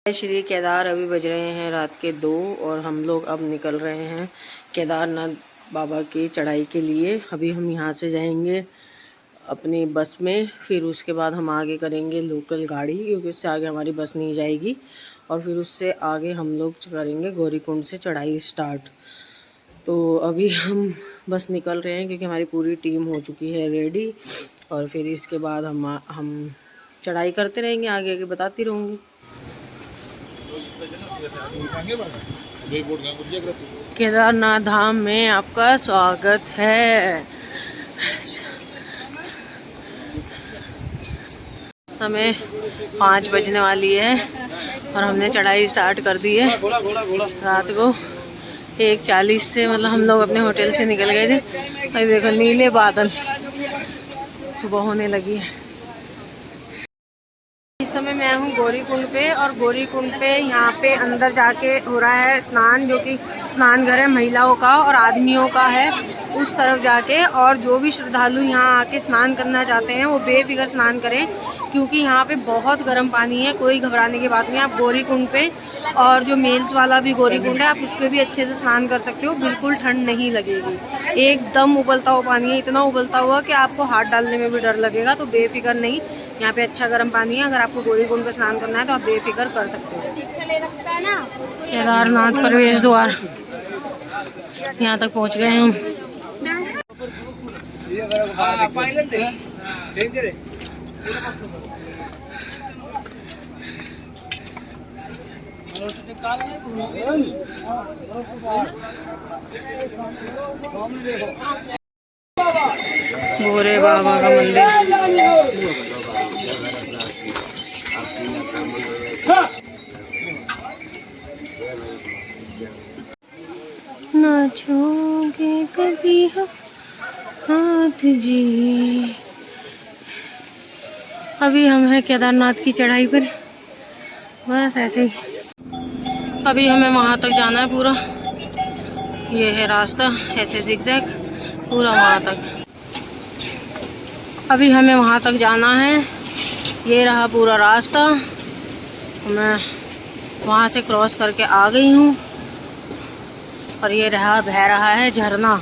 श्री केदार अभी बज रहे हैं रात के 2 और हम लोग अब निकल रहे हैं केदारनाथ बाबा की चढ़ाई के लिए। अभी हम यहाँ से जाएंगे अपनी बस में, फिर उसके बाद हम आगे करेंगे लोकल गाड़ी, क्योंकि उससे आगे हमारी बस नहीं जाएगी। और फिर उससे आगे हम लोग करेंगे गौरीकुंड से चढ़ाई स्टार्ट। तो अभी हम बस निकल रहे हैं क्योंकि हमारी पूरी टीम हो चुकी है रेडी। और फिर इसके बाद हम चढ़ाई करते रहेंगे, आगे आगे बताती रहूँगी। केदारनाथ धाम में आपका स्वागत है। समय 5 बजने वाली है और हमने चढ़ाई स्टार्ट कर दी है। रात को 1:40 से मतलब हम लोग अपने होटल से निकल गए थे। अभी देखो नीले बादल, सुबह होने लगी है। इस समय मैं हूँ गौरीकुंड पे, और गौरीकुंड पे यहाँ पे अंदर जाके हो रहा है स्नान, जो कि स्नान घर है महिलाओं का और आदमियों का है उस तरफ जाके। और जो भी श्रद्धालु यहाँ आके स्नान करना चाहते हैं वो बेफिक्र स्नान करें, क्योंकि यहाँ पे बहुत गर्म पानी है। कोई घबराने की बात नहीं। आप गौरीकुंड पे और जो मेल्स वाला भी गौरीकुंड है, आप उस पर भी अच्छे से स्नान कर सकते हो, बिल्कुल ठंड नहीं लगेगी। एकदम उबलता हुआ पानी है, इतना उबलता हुआ कि आपको हाथ डालने में भी डर लगेगा। तो बेफिक्र नहीं, यहाँ पे अच्छा गर्म पानी है। अगर आपको गौरीकुंड पे स्नान करना है तो आप बेफिक्र कर सकते हो। केदारनाथ प्रवेश द्वार यहाँ तक पहुँच गए हम। भोरे बाबा का मंदिर। ना छोड़ोगे कभी हम हाथ जी। अभी हम हैं केदारनाथ की चढ़ाई पर, बस ऐसे ही। अभी हमें वहाँ तक जाना है पूरा। ये है रास्ता, ऐसे जिगजैग पूरा वहाँ तक। अभी हमें वहाँ तक जाना है। ये रहा पूरा रास्ता। मैं वहाँ से क्रॉस करके आ गई हूँ और ये बह रहा है झरना।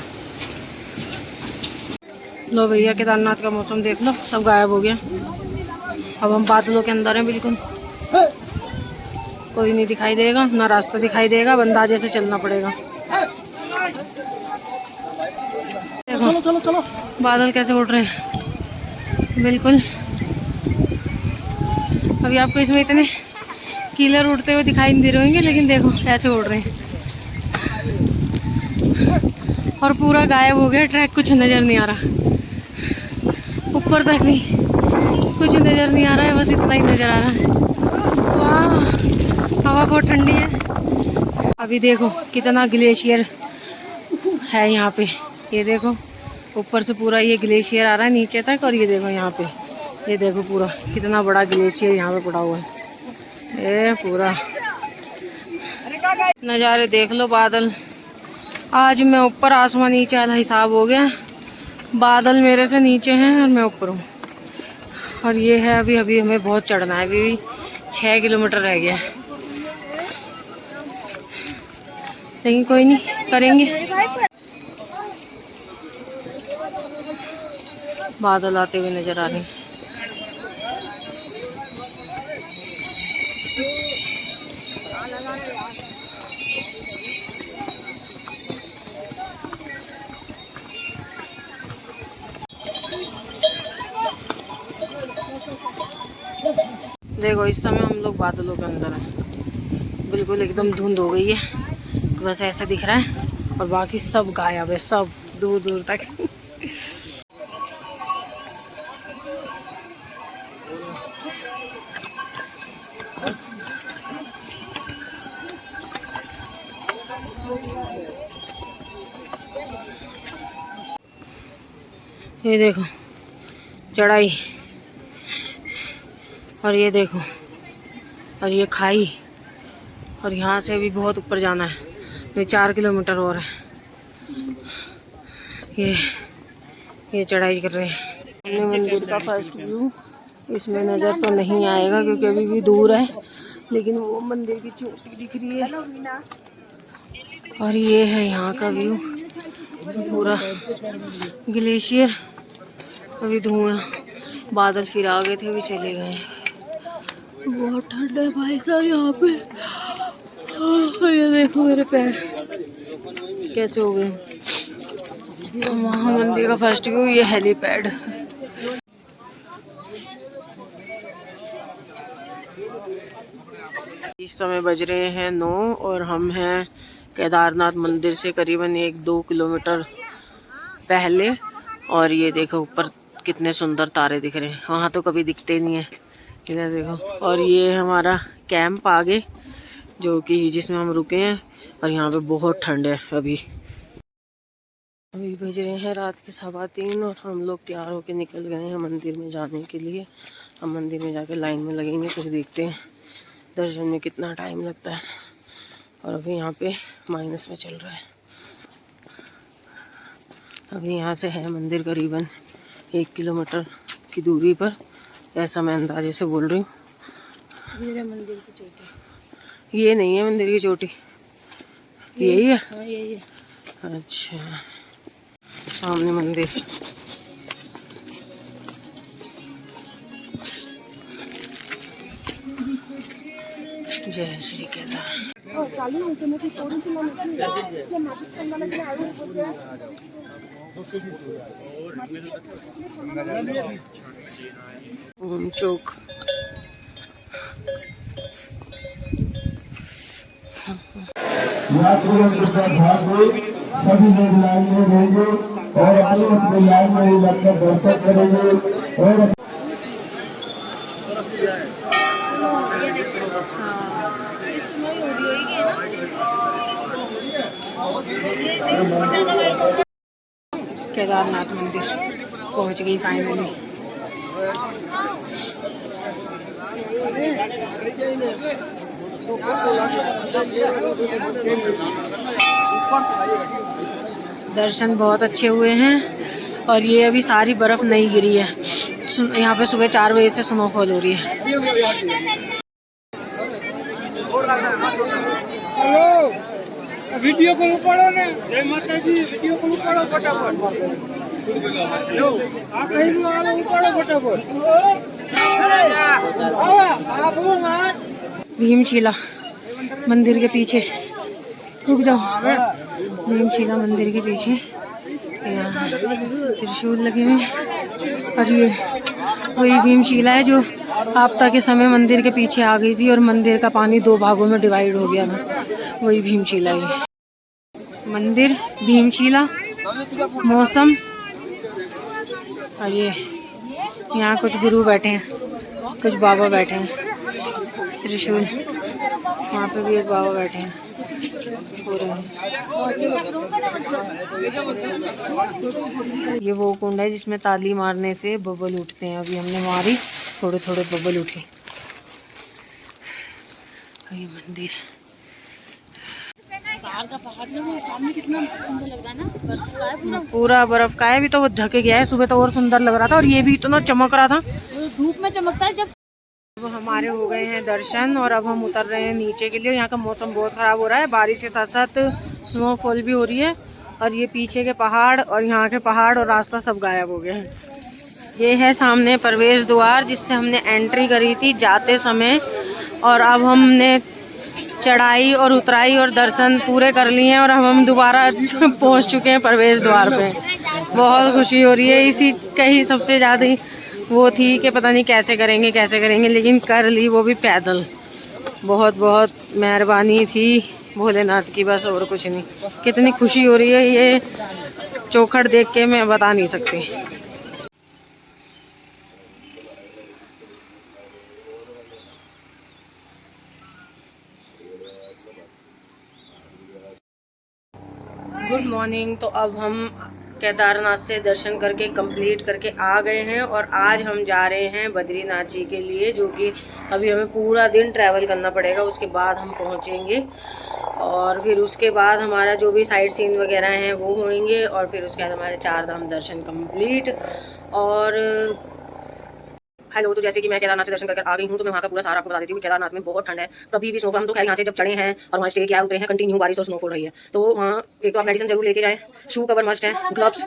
लो भैया, केदारनाथ का मौसम देख लो, सब गायब हो गया। अब हम बादलों के अंदर हैं बिल्कुल, कोई नहीं दिखाई देगा, ना रास्ता दिखाई देगा, अंदाजे से चलना पड़ेगा। देखो चलो चलो बादल कैसे उड़ रहे हैं बिल्कुल। अभी आपको इसमें इतने कीलर उड़ते हुए दिखाई नहीं दे रहे होंगे, लेकिन देखो कैसे उड़ रहे हैं। और पूरा गायब हो गया ट्रैक, कुछ नज़र नहीं आ रहा। ऊपर तक भी कुछ नज़र नहीं आ रहा है, बस इतना ही नज़र आ रहा है। वाह, हवा बहुत ठंडी है। अभी देखो कितना ग्लेशियर है यहाँ पे। ये देखो ऊपर से पूरा ये ग्लेशियर आ रहा है नीचे तक। और ये देखो यहाँ पे, ये देखो पूरा कितना बड़ा ग्लेशियर यहाँ पे पड़ा हुआ है। ये पूरा नज़ारे देख लो। बादल, आज मैं ऊपर, आसमान नीचे वाला हिसाब हो गया। बादल मेरे से नीचे हैं और मैं ऊपर हूँ। और ये है अभी हमें बहुत चढ़ना है। अभी 6 किलोमीटर रह गया है, लेकिन कोई नहीं, करेंगे। बादल आते हुए नजर आ रहे हैं। देखो इस समय हम लोग बादलों के अंदर हैं, बिल्कुल एकदम धुंध हो गई है, बस ऐसे दिख रहा है। और बाकी सब गायब है, सब दूर दूर तक। ये देखो चढ़ाई, और ये देखो, और ये खाई, और यहाँ से भी बहुत ऊपर जाना है। ये 4 किलोमीटर और है। ये चढ़ाई कर रहे हैं। मंदिर का फर्स्ट व्यू इसमें नज़र तो नहीं आएगा क्योंकि अभी भी दूर है, लेकिन वो मंदिर की चोटी दिख रही है। और ये है यहाँ का व्यू, पूरा ग्लेशियर। अभी धुआं, बादल फिर आ गए थे, अभी चले गए। बहुत ठंड है भाई साहब यहाँ पे। ये देखो मेरे पैर कैसे हो गए। वहाँ मंदिर का फर्स्ट व्यू, ये हेलीपैड। इस समय बज रहे हैं 9 और हम हैं केदारनाथ मंदिर से करीबन 1-2 किलोमीटर पहले। और ये देखो ऊपर कितने सुंदर तारे दिख रहे हैं, वहाँ तो कभी दिखते नहीं है। इधर देखो। और ये हमारा कैंप आगे, जो कि जिसमें हम रुके हैं। और यहाँ पे बहुत ठंड है। अभी बज रहे हैं रात के 3:15 और हम लोग तैयार होके निकल गए हैं मंदिर में जाने के लिए। हम मंदिर में जाके लाइन में लगेंगे, कुछ देखते हैं दर्शन में कितना टाइम लगता है। और अभी यहाँ पे माइनस में चल रहा है। अभी यहाँ से है मंदिर करीबन 1 किलोमीटर की दूरी पर, ऐसा मैं अंदाजे से बोल रही हूँ। ये मंदिर की चोटी, ये नहीं है मंदिर की चोटी, यही है। हाँ यही है। अच्छा, सामने मंदिर। जय श्री केदार। ओम चौक। यात्रियों के साथ सभी लोग लाइन में रहेंगे और अपने लाइन में लगकर दर्शन करेंगे। और केदारनाथ मंदिर पहुंच गई फाइनली। दर्शन बहुत अच्छे हुए हैं। और ये अभी सारी बर्फ नहीं गिरी है। यहाँ पे सुबह 4 बजे से स्नोफॉल हो रही है। वीडियो कॉल करो ना, जय माता जी। वीडियो कॉल करो फटाफट। आ कहीं भी आलो करो फटाफट। भीमशिला मंदिर के पीछे, रुक जाओ। भीमशिला मंदिर के पीछे यहाँ त्रिशूल लगे हुए। और ये वही भीमशिला है जो आपदा के समय मंदिर के पीछे आ गई थी और मंदिर का पानी 2 भागों में डिवाइड हो गया था। वही भीमशिला है। मंदिर भीमशिला, मौसम। और ये यहाँ कुछ गुरु बैठे हैं, कुछ बाबा बैठे हैं। त्रिशूल, वहाँ पे भी एक बाबा बैठे हैं। ये वो कुंड है जिसमें ताली मारने से बबल उठते हैं। अभी हमने मारी, थोड़े थोड़े बबल उठे। ये मंदिर का पहाड़ जो सामने कितना सुंदर लग रहा है ना, बर्फ का है पूरा बर्फ का है। अभी तो वो ढक गया है, सुबह तो और सुंदर लग रहा था। और ये भी इतना चमक रहा था, धूप में चमकता है। जब अब हमारे हो गए हैं दर्शन और अब हम उतर रहे हैं नीचे के लिए। यहाँ का मौसम बहुत ख़राब हो रहा है, बारिश के साथ साथ स्नोफॉल भी हो रही है। और ये पीछे के पहाड़ और यहाँ के पहाड़ और रास्ता सब गायब हो गए हैं। ये है सामने प्रवेश द्वार जिससे हमने एंट्री करी थी जाते समय। और अब हमने चढ़ाई और उतराई और दर्शन पूरे कर लिए हैं और अब हम दोबारा पहुँच चुके हैं प्रवेश द्वार पे। बहुत खुशी हो रही है। इसी का ही सबसे ज़्यादा वो थी कि पता नहीं कैसे करेंगे, लेकिन कर ली, वो भी पैदल। बहुत बहुत मेहरबानी थी भोलेनाथ की, बस और कुछ नहीं। कितनी खुशी हो रही है ये चौखट देख के, मैं बता नहीं सकती। Good morning. तो अब हम केदारनाथ से दर्शन करके कंप्लीट करके आ गए हैं और आज हम जा रहे हैं बद्रीनाथ जी के लिए, जो कि अभी हमें पूरा दिन ट्रैवल करना पड़ेगा। उसके बाद हम पहुंचेंगे और फिर उसके बाद हमारा जो भी साइट सीन वगैरह हैं वो होंगे और फिर उसके बाद हमारे 4 धाम दर्शन कंप्लीट। और हेलो, तो जैसे कि मैं केदारनाथ से दर्शन करके आ गई हूँ, तो मैं वहाँ का पूरा सारा आपको बता देती हूँ। केदारनाथ में बहुत ठंड है, कभी भी स्नोफॉल, हम तो खैर यहाँ से जब चढ़े हैं और वहाँ स्टे किया उतरे हैं, कंटिन्यू बारिश और स्नोफॉल रही है। तो वहाँ एक तो आप मेडिसिन जरूर लेके जाएं, शू कवर मस्ट है, ग्लव्स,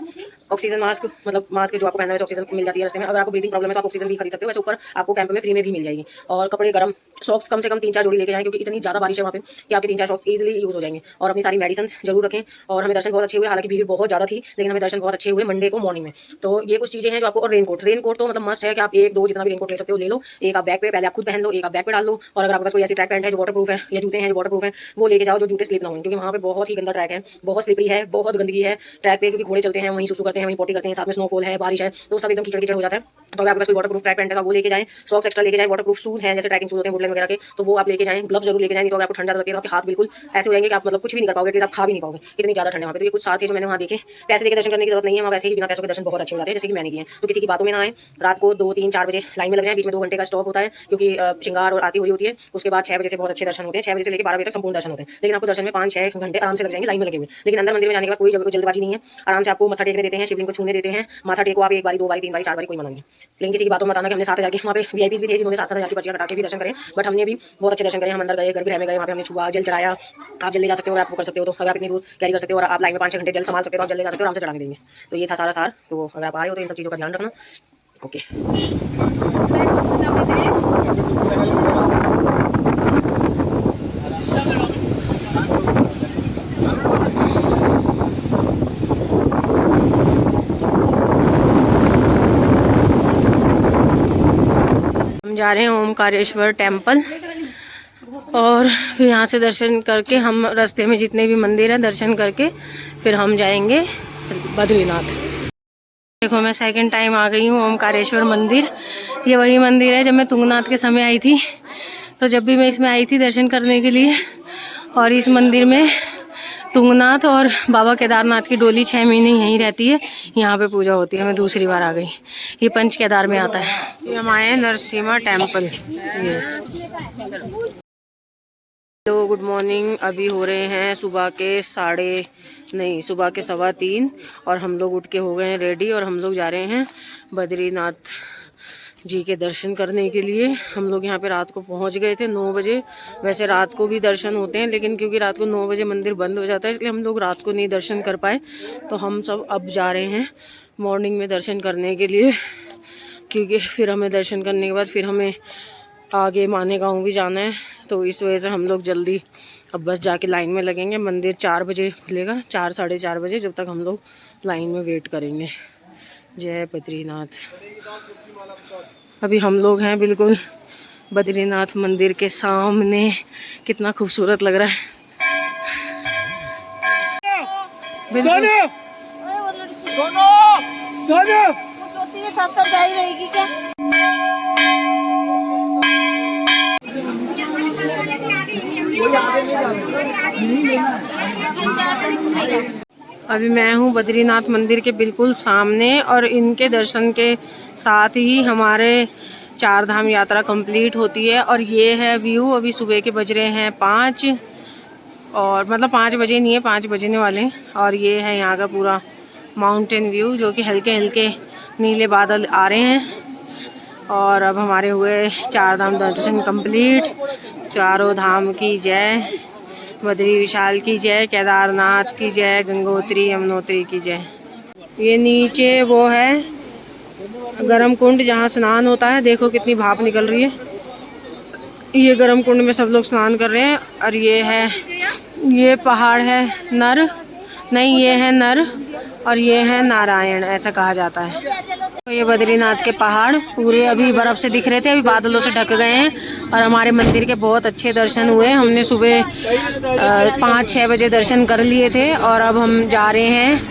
ऑक्सीजन मास्क, मतलब मास्क जो आपको पहनना है ऑक्सीजन मिल जाती है रास्ते में। अगर आपको ब्रीथिंग प्रॉब्लम है तो आप ऑक्सीजन भी खरीद सकते हो, वैसे ऊपर आपको कैंप में फ्री में भी मिल जाएगी। और कपड़े गर्म, सॉक्स कम से कम 3-4 जोड़ी लेके जाएं, क्योंकि इतनी ज़्यादा बारिश है वहाँ पे कि आपके 3-4 सॉक्स इजीली यूज हो जाएंगे। और अपनी सारी मेडिसिन जरूर रखें। और हमें दर्शन बहुत अच्छे हुए, हालांकि भीड़ बहुत ज़्यादा थी, लेकिन हमें दर्शन बहुत अच्छे हुए मंडे को मॉर्निंग में। तो ये कुछ चीज़ें हैं जो आपको, और रेनकोट तो मतलब मस्ट है कि आप 1-2 जितना भी रेनकोट ले सकते हो ले लो। एक आप बैग पे पहले आप खुद पहन लो, एक आप बैग पे डाल लो। और अगर आपके पास कोई ऐसी ट्रैक पैंट है जो वाटरप्रूफ है, या जूते हैं जो वाटरप्रूफ है, वो लेके जाओ, जो जूते स्लिप ना हो, क्योंकि वहाँ पे बहुत ही गंदा ट्रैक है, बहुत स्लिपरी है, बहुत गंदगी है ट्रैक पे, क्योंकि घोड़े चलते हैं, वहीं सुसु करते हैं, वहीं पोटी करते हैं, साथ में स्नोफॉल है, बारिश है, तो सब एकदम कीचड़ कीचड़ हो जाता है। तो अगर आपके पास कोई वाटरप्रूफ ट्रैक पैंट है तो वो लेके जाएं, सॉक्स एक्स्ट्रा लेके जाएं, वाटरप्रूफ शूज हैं जैसे ट्रैकिंग शूज होते हैं वुडलैंड वगैरह के, तो वो आप लेके जाएं, ग्लव्स जरूर लेके जाएं, तो अगर आपको ठंड ज़्यादा लगती है तो आपके हाथ बिल्कुल ऐसे हो जाएंगे कि आप मतलब कुछ भी नहीं कर पाओगे, आप खा भी नहीं पाओगे, इतनी ज़्यादा ठंड है वहाँ पे। तो ये कुछ साथ ही जो मैंने वहाँ देखे, पैसे देकर दर्शन करने की जरूरत नहीं है, वहाँ वैसे ही बिना पैसों के दर्शन बहुत अच्छे हो जाते हैं, जैसे कि मैंने किए हैं। तो किसी की बातों में ना आए, रात को 2-3-4 बजे लाइन में लग जाए, बीच में 2 घंटे का स्टॉप होता है, क्योंकि श्रृंगार और आरती हो रही होती है। उसके बाद 6 बजे से बहुत अच्छे दर्शन होते हैं, 6 बजे से लेकर 12 बजे तक संपूर्ण दर्शन होते हैं, लेकिन आपको दर्शन में 5-6 घंटे आराम से लग जाएंगे लाइन में लगे हुए। लेकिन अंदर मंदिर में जाने के बाद कोई जल्दबाजी नहीं है, आराम से आपको मत्था टेकने देते हैं, शिवलिंग को छूने देते हैं, माथा टेको आप 1 बारी 2 बारी 3 बारी 4 बारी, कोई मना नहीं है। लेकिन किसी की बातों में बताना कि हमने 7,000 के वहाँ पे वीआईपीज भी थे जिन्होंने 7,000 की पर्चियां कटा के भी दर्शन करें, बट हमने भी बहुत अच्छे दर्शन करें। हम अंदर गए, गर्भगृह में गए, वहाँ पे हमने छुआ, जल चढ़ाया। आप जल ले जा सकते हो, आपको कर सकते हो, तो अगर आप इतनी दूर कैरी कर सकते हो और आप लाइन में 5-6 घंटे जल संभाल सकते हो तो आप जल ले जा सकते हो, आराम से चढ़ाने देंगे। तो ये था सारा सार। तो अगर आप आ रहे हो तो इन सब चीज़ों का ध्यान रखना। ओके, हम जा रहे हैं ओमकारेश्वर टेम्पल, और फिर यहाँ से दर्शन करके हम रास्ते में जितने भी मंदिर हैं दर्शन करके फिर हम जाएंगे बद्रीनाथ। देखो, मैं सेकंड टाइम आ गई हूँ ओमकारेश्वर मंदिर। ये वही मंदिर है जब मैं तुंगनाथ के समय आई थी, तो जब भी मैं इसमें आई थी दर्शन करने के लिए, और इस मंदिर में तुंगनाथ और बाबा केदारनाथ की डोली 6 महीने यहीं रहती है, यहाँ पे पूजा होती है। मैं दूसरी बार आ गई, ये पंच केदार में आता है। ये हम आए हैं नरसिम्हा टेम्पल। ये हेलो, गुड मॉर्निंग। अभी हो रहे हैं सुबह के 3:15 और हम लोग उठ के हो गए हैं रेडी, और हम लोग जा रहे हैं बद्रीनाथ जी के दर्शन करने के लिए। हम लोग यहाँ पे रात को पहुँच गए थे 9 बजे। वैसे रात को भी दर्शन होते हैं, लेकिन क्योंकि रात को 9 बजे मंदिर बंद हो जाता है, इसलिए हम लोग रात को नहीं दर्शन कर पाए। तो हम सब अब जा रहे हैं मॉर्निंग में दर्शन करने के लिए, क्योंकि फिर हमें दर्शन करने के बाद फिर हमें आगे मानेगांव भी जाना है। तो इस वजह से हम लोग जल्दी अब बस जाके लाइन में लगेंगे। मंदिर 4 बजे खुलेगा, 4-4:30 बजे, जब तक हम लोग लाइन में वेट करेंगे। जय बद्रीनाथ। अभी हम लोग हैं बिल्कुल बद्रीनाथ मंदिर के सामने। कितना खूबसूरत लग रहा है। साथ जा ही रहेगी क्या? अभी मैं हूँ बद्रीनाथ मंदिर के बिल्कुल सामने, और इनके दर्शन के साथ ही हमारे 4 धाम यात्रा कंप्लीट होती है। और ये है व्यू। अभी सुबह के बज रहे हैं 5, और मतलब 5 बजे नहीं है, 5 बजने वाले हैं। और ये है यहाँ का पूरा माउंटेन व्यू, जो कि हल्के हल्के नीले बादल आ रहे हैं। और अब हमारे हुए 4 धाम दर्शन कंप्लीट। चारों धाम की जय, बद्री विशाल की जय, केदारनाथ की जय, गंगोत्री यमुनोत्री की जय। ये नीचे वो है गरम कुंड जहाँ स्नान होता है। देखो कितनी भाप निकल रही है। ये गरम कुंड में सब लोग स्नान कर रहे हैं। और ये पहाड़ है नर, नहीं ये है नर, और ये है नारायण, ऐसा कहा जाता है। तो ये बद्रीनाथ के पहाड़ पूरे अभी बर्फ़ से दिख रहे थे, अभी बादलों से ढक गए हैं। और हमारे मंदिर के बहुत अच्छे दर्शन हुए। हमने सुबह 5-6 बजे दर्शन कर लिए थे, और अब हम जा रहे हैं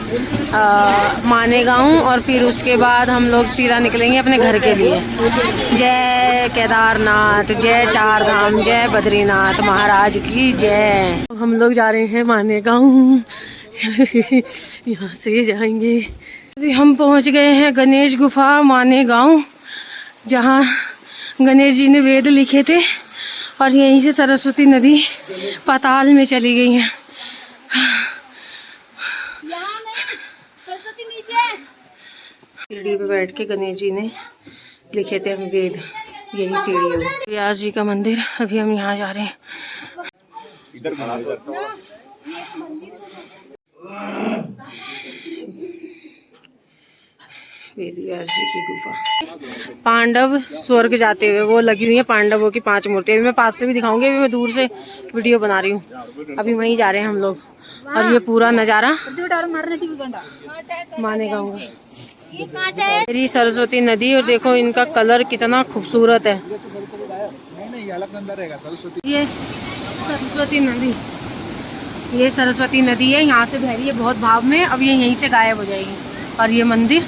मानेगांव, और फिर उसके बाद हम लोग सीधा निकलेंगे अपने घर के लिए। जय केदारनाथ, जय 4 धाम, जय बद्रीनाथ महाराज की जय। हम लोग जा रहे हैं मानेगांव। यहाँ से जाएंगे। अभी हम पहुँच गए हैं गणेश गुफा मानेगांव, जहाँ गणेश जी ने वेद लिखे थे, और यहीं से सरस्वती नदी पाताल में चली गई है। सीढ़ी पे बैठ के गणेश जी ने लिखे थे हम वेद, यही सीढ़ी है वो। व्यास जी का मंदिर, अभी हम यहाँ जा रहे हैं। इधर खड़ा है। वेद व्यास जी की गुफा। पांडव स्वर्ग जाते हुए वो लगी हुई है, पांडवों की 5 मूर्तियां। अभी मैं पास से भी दिखाऊंगी, अभी मैं दूर से वीडियो बना रही हूँ। अभी वहीं जा रहे हैं हम लोग, और ये पूरा नज़ारा मानेगा हुआ। मेरी सरस्वती नदी, और देखो इनका कलर कितना खूबसूरत है। ये सरस्वती नदी, ये सरस्वती नदी है, यहाँ से बह रही है बहुत भाव में। अब ये यहीं से गायब हो जाएगी। और ये मंदिर,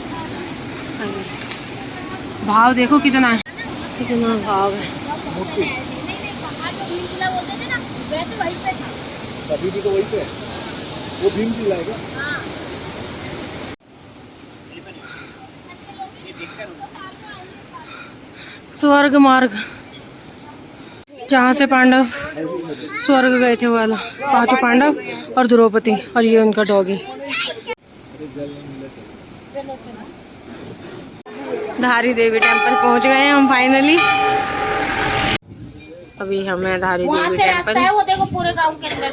भाव देखो कितना है, कितना भाव है। अभी भी तो वही पे है, वो भीमशिला है क्या? स्वर्ग मार्ग, जहाँ से पांडव स्वर्ग गए थे, वो वाला 5 पांडव और द्रौपदी, और ये उनका डॉगी। धारी देवी टेम्पल पहुँच गए हम फाइनली। अभी हमें धारी देवी टेम्पल वो देखो पूरे गांव के अंदर